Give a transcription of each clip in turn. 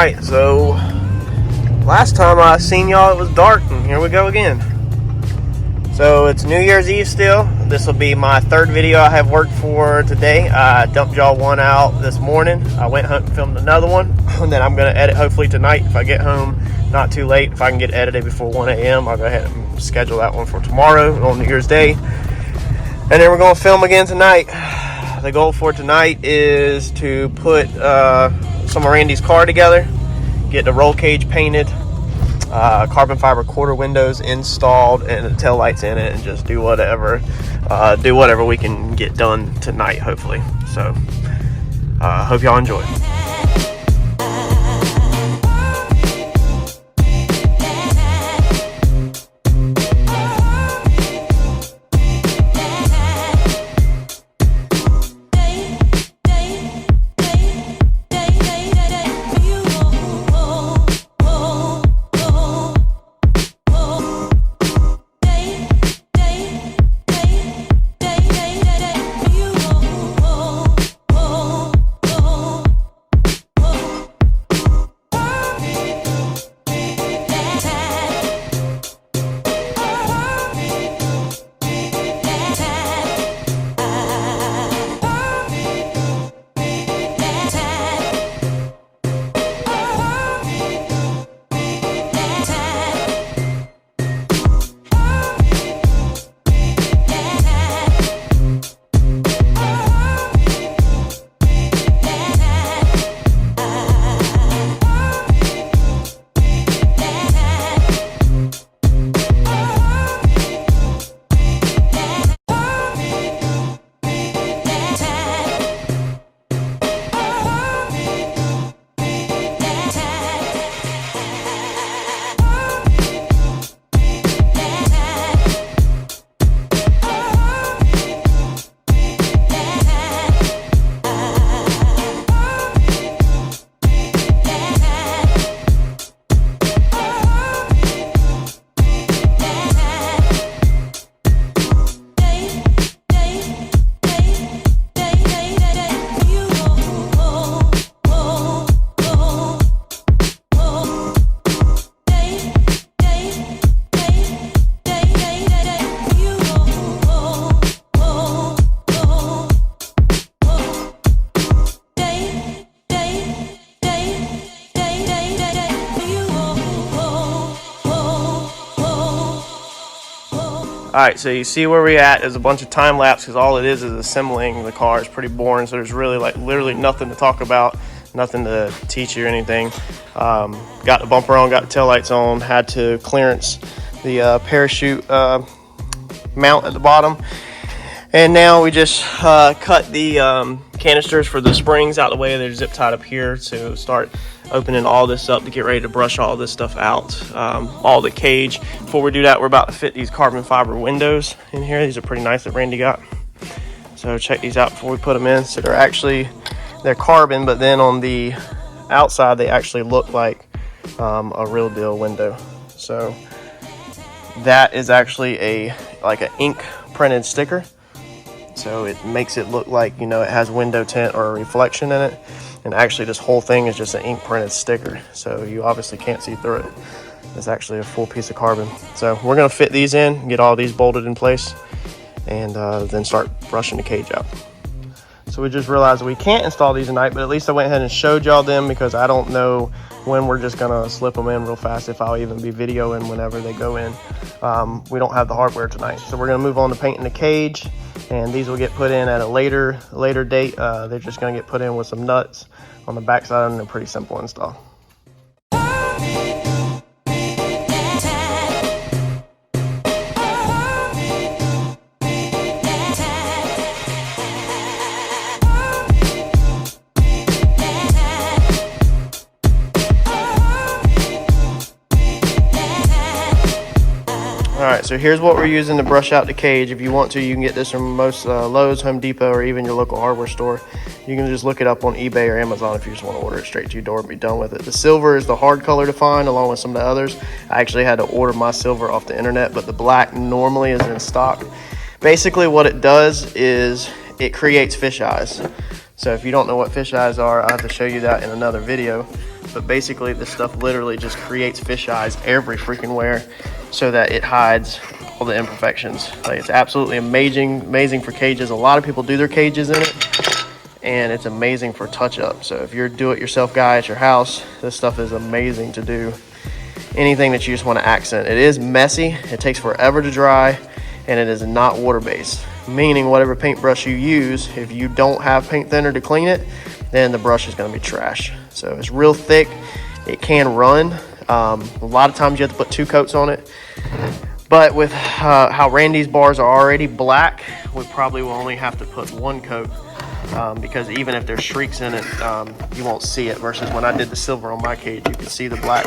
Alright, so last time I seen y'all it was dark, and here we go again. So it's New Year's Eve still. This will be my third video I have worked for today. I dumped y'all one out this morning. I went home and filmed another one, and then I'm going to edit hopefully tonight if I get home not too late. If I can get it edited before 1 a.m. I'll go ahead and schedule that one for tomorrow on New Year's Day. And then we're going to film again tonight. The goal for tonight is to put some of Randy's car together, get the roll cage painted, carbon fiber quarter windows installed, and the tail lights in it, and just do whatever we can get done tonight, hopefully. So hope y'all enjoy. Alright, so you see where we're at. There's a bunch of time lapse because all it is assembling the car. It's pretty boring, so there's really literally nothing to talk about, nothing to teach you or anything. Got the bumper on, got the tail lights on, had to clearance the parachute mount at the bottom. And now we just cut the canisters for the springs out of the way. They're zip tied up here to start opening all this up to get ready to brush all this stuff out, all the cage. Before we do that, we're about to fit these carbon fiber windows in here. These are pretty nice that Randy got. So check these out before we put them in. So they're carbon, but then on the outside they actually look like a real deal window. So that is actually like an ink printed sticker. So it makes it look like, you know, it has window tint or a reflection in it. And actually this whole thing is just an ink printed sticker. So you obviously can't see through it. It's actually a full piece of carbon. So we're gonna fit these in, get all these bolted in place, and then start brushing the cage out. So we just realized we can't install these tonight, but at least I went ahead and showed y'all them because I don't know when we're just gonna slip them in real fast, if I'll even be videoing whenever they go in. We don't have the hardware tonight. So we're gonna move on to painting the cage, and these will get put in at a later date. They're just gonna get put in with some nuts on the backside, and they're pretty simple install. Alright, so here's what we're using to brush out the cage. If you want to, you can get this from most Lowe's, Home Depot, or even your local hardware store. You can just look it up on eBay or Amazon if you just want to order it straight to your door and be done with it. The silver is the hard color to find, along with some of the others. I actually had to order my silver off the internet, but the black normally is in stock. Basically what it does is it creates fish eyes. So if you don't know what fish eyes are, I'll have to show you that in another video. but basically this stuff literally just creates fish eyes every freaking where so that it hides all the imperfections. Like, it's absolutely amazing for cages. A lot of people do their cages in it, and it's amazing for touch-up. So if you're a do-it-yourself guy at your house, this stuff is amazing to do anything that you just want to accent. It is messy, it takes forever to dry, and it is not water-based, meaning whatever paintbrush you use, if you don't have paint thinner to clean it, then the brush is going to be trash. So it's real thick, it can run. A lot of times you have to put 2 coats on it, but with how Randy's bars are already black, we probably will only have to put 1 coat, because even if there's streaks in it, you won't see it, versus when I did the silver on my cage, you could see the black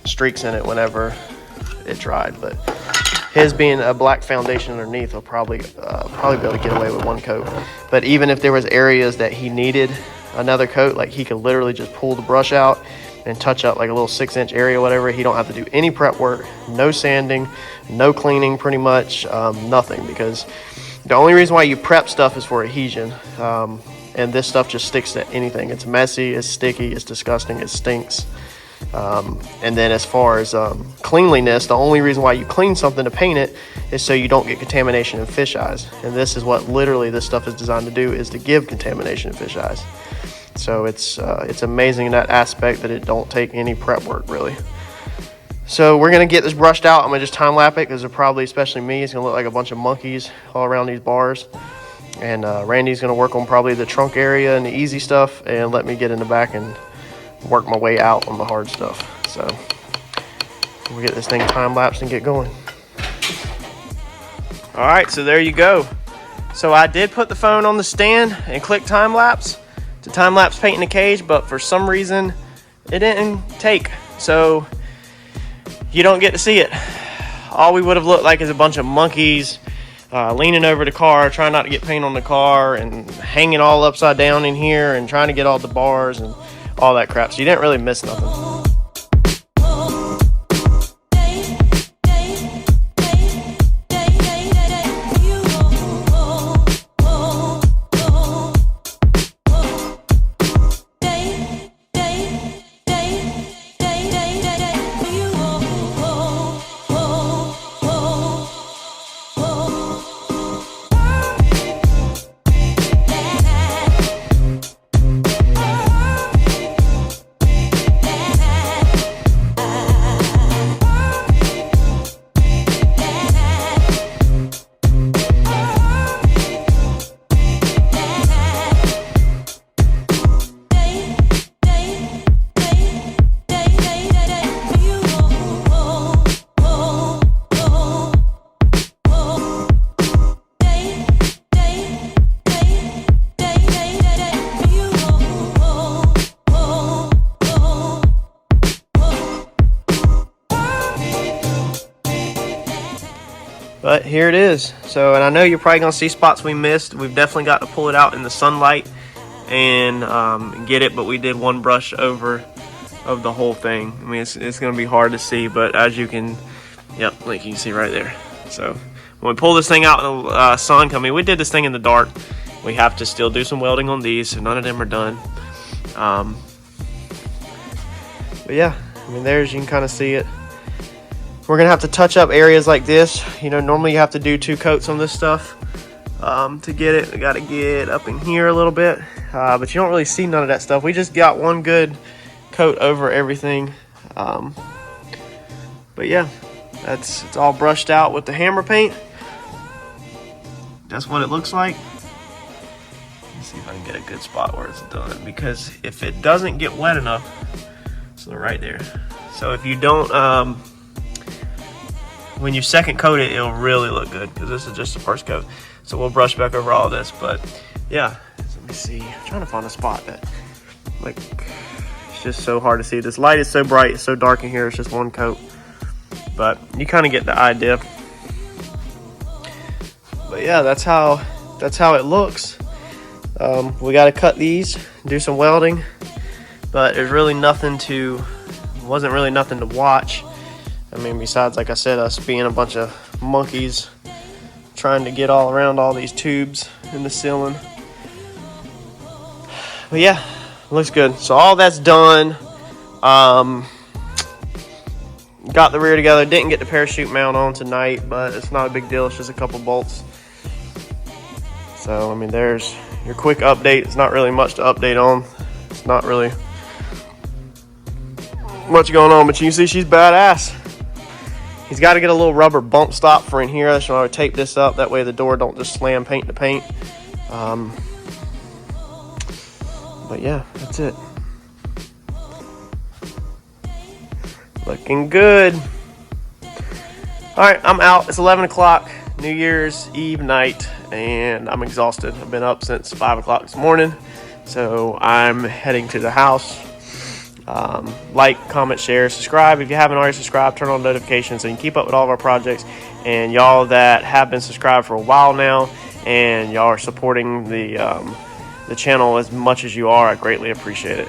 streaks in it whenever it dried. But his being a black foundation underneath, will probably be able to get away with 1 coat. But even if there was areas that he needed another coat, like he could literally just pull the brush out and touch up like a little 6-inch area, whatever. He don't have to do any prep work, no sanding, no cleaning, pretty much nothing, because the only reason why you prep stuff is for adhesion, and this stuff just sticks to anything. It's messy, it's sticky, it's disgusting, it stinks. And then as far as cleanliness, the only reason why you clean something to paint it is so you don't get contamination in fish eyes. And this is what literally this stuff is designed to do, is to give contamination in fish eyes. So it's amazing in that aspect that it don't take any prep work really. So we're gonna get this brushed out. I'm gonna just time lapse it, because they're probably, especially me, it's gonna look like a bunch of monkeys all around these bars. And Randy's gonna work on probably the trunk area and the easy stuff, and let me get in the back and work my way out on the hard stuff. So we'll get this thing time lapsed and get going. All right, so there you go. So I did put the phone on the stand and click time lapse to time lapse painting the cage, but for some reason it didn't take, so you don't get to see it. All we would have looked like is a bunch of monkeys leaning over the car, trying not to get paint on the car, and hanging all upside down in here and trying to get all the bars and all that crap. So you didn't really miss nothing. But here it is. So, and I know you're probably gonna see spots we missed. We've definitely got to pull it out in the sunlight and get it, but we did 1 brush over of the whole thing. I mean, it's gonna be hard to see, but as you can, yep, like you can see right there. So when we pull this thing out in the sun coming, we did this thing in the dark. We have to still do some welding on these, so none of them are done. But yeah, I mean, there's, you can kind of see it. We're gonna have to touch up areas like this. You know, normally you have to do 2 coats on this stuff to get it. We got to get up in here a little bit, but you don't really see none of that stuff. We just got 1 good coat over everything. But yeah, it's all brushed out with the hammer paint. That's what it looks like. Let's see if I can get a good spot where it's done, because if it doesn't get wet enough, so right there. So if you don't, when you second coat it, it'll really look good, because this is just the first coat. So we'll brush back over all this, but yeah, let me see. I'm trying to find a spot that, like, it's just so hard to see. This light is so bright, it's so dark in here, it's just 1 coat. But you kind of get the idea. But yeah, that's how it looks. We got to cut these, do some welding, but there's really nothing to, wasn't really nothing to watch. I mean, besides, like I said, us being a bunch of monkeys trying to get all around all these tubes in the ceiling. But yeah, looks good. So all that's done. Got the rear together. Didn't get the parachute mount on tonight, but it's not a big deal. It's just a couple bolts. So, I mean, there's your quick update. It's not really much to update on. It's not really much going on, but you can see she's badass. He's got to get a little rubber bump stop for in here. So I would tape this up. That way the door don't just slam paint to paint. But yeah, that's it. Looking good. All right, I'm out. It's 11 o'clock, New Year's Eve night, and I'm exhausted. I've been up since 5 o'clock this morning, so I'm heading to the house. Like, comment, share, subscribe. If you haven't already subscribed, turn on notifications so you can keep up with all of our projects. And y'all that have been subscribed for a while now, and y'all are supporting the channel as much as you are, I greatly appreciate it.